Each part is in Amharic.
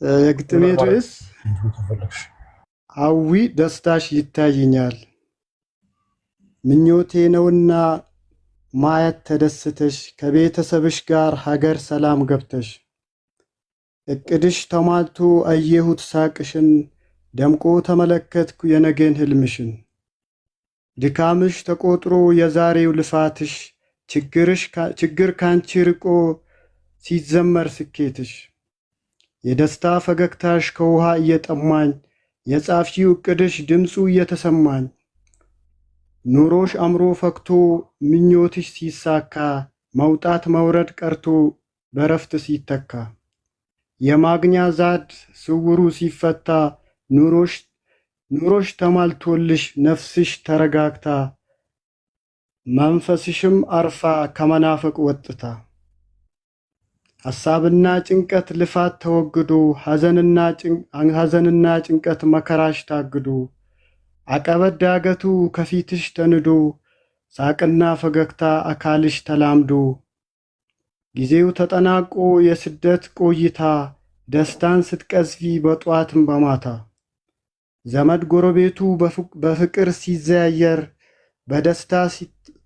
የግጥሜ ርዕስ አዊ ደስታሽ ይታየኛል። ምኞቴ ነውና ማየት ተደስተሽ ከቤተሰብሽ ጋር ሀገር ሰላም ገብተሽ እቅድሽ ተሟልቶ አየሁት ሳቅሽን ደምቆ ተመለከትኩ የነገን ህልምሽን። ድካምሽ ተቆጥሮ የዛሬው ልፋትሽ ችግር ካንቺ ርቆ ሲዘመር ስኬትሽ የደስታ ፈገግታሽ ከውሃ እየጠማኝ የጻፍሺው እቅድሽ ድምፁ እየተሰማኝ ኑሮሽ አምሮ ፈክቶ ምኞትሽ ሲሳካ መውጣት መውረድ ቀርቶ በረፍት ሲተካ የማግኛ ዛድ ስውሩ ሲፈታ ኑሮሽ ተማልቶልሽ ነፍስሽ ተረጋግታ መንፈስሽም አርፋ ከመናፈቅ ወጥታ ሐሳብና ጭንቀት ልፋት ተወግዶ ሐዘንና ጭንቀት መከራሽ ታግዶ አቀበት ዳገቱ ከፊትሽ ተንዶ ሳቅና ፈገግታ አካልሽ ተላምዶ ጊዜው ተጠናቆ የስደት ቆይታ ደስታን ስትቀዝፊ በጧትም በማታ ዘመድ ጎረቤቱ በፍቅር ሲዘያየር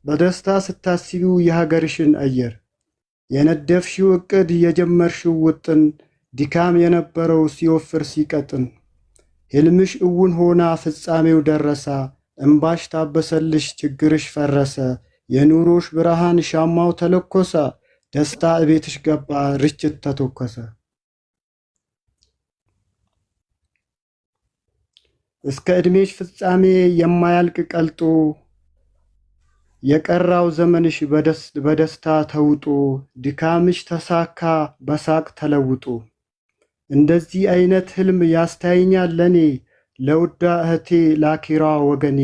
በደስታ ስታስቢው የሀገርሽን አየር የነደፍሽው እቅድ የጀመርሽው ውጥን ድካም የነበረው ሲወፍር ሲቀጥን ሕልምሽ እውን ሆና ፍጻሜው ደረሳ እንባሽ ታበሰልሽ ችግርሽ ፈረሰ የኑሮሽ ብርሃን ሻማው ተለኮሰ ደስታ እቤትሽ ገባ ርችት ተተኮሰ። እስከ ዕድሜሽ ፍጻሜ የማያልቅ ቀልጦ የቀራው ዘመንሽ በደስታ ተውጦ ድካምሽ ተሳካ በሳቅ ተለውጦ እንደዚህ አይነት ህልም ያስታየኛል ለኔ ለውዳ እህቴ ላኪራ ወገኔ።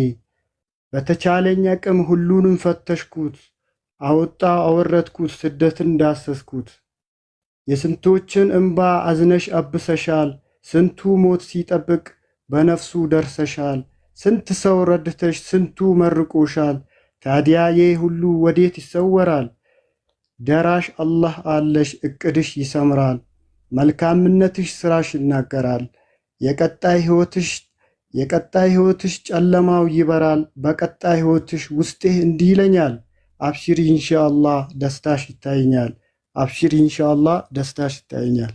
በተቻለኝ አቅም ሁሉንም ፈተሽኩት አወረድኩት ስደትን ዳሰስኩት የስንቶችን እንባ አዝነሽ አብሰሻል ስንቱ ሞት ሲጠብቅ በነፍሱ ደርሰሻል ስንት ሰው ረድተሽ ስንቱ መርቆሻል ታዲያ ሁሉ ወዴት ይሰወራል ደራሽ አላህ አለሽ እቅድሽ ይሰምራል መልካምነትሽ ስራሽ ይናገራል የቀጣይ ህይወትሽ ጨለማው ይበራል በቀጣይ ህይወትሽ ውስጤ እንዲህ ይለኛል አብሽሪ ኢንሻአላህ ደስታሽ ይታየኛል አብሽሪ ኢንሻአላህ ደስታሽ ይታየኛል።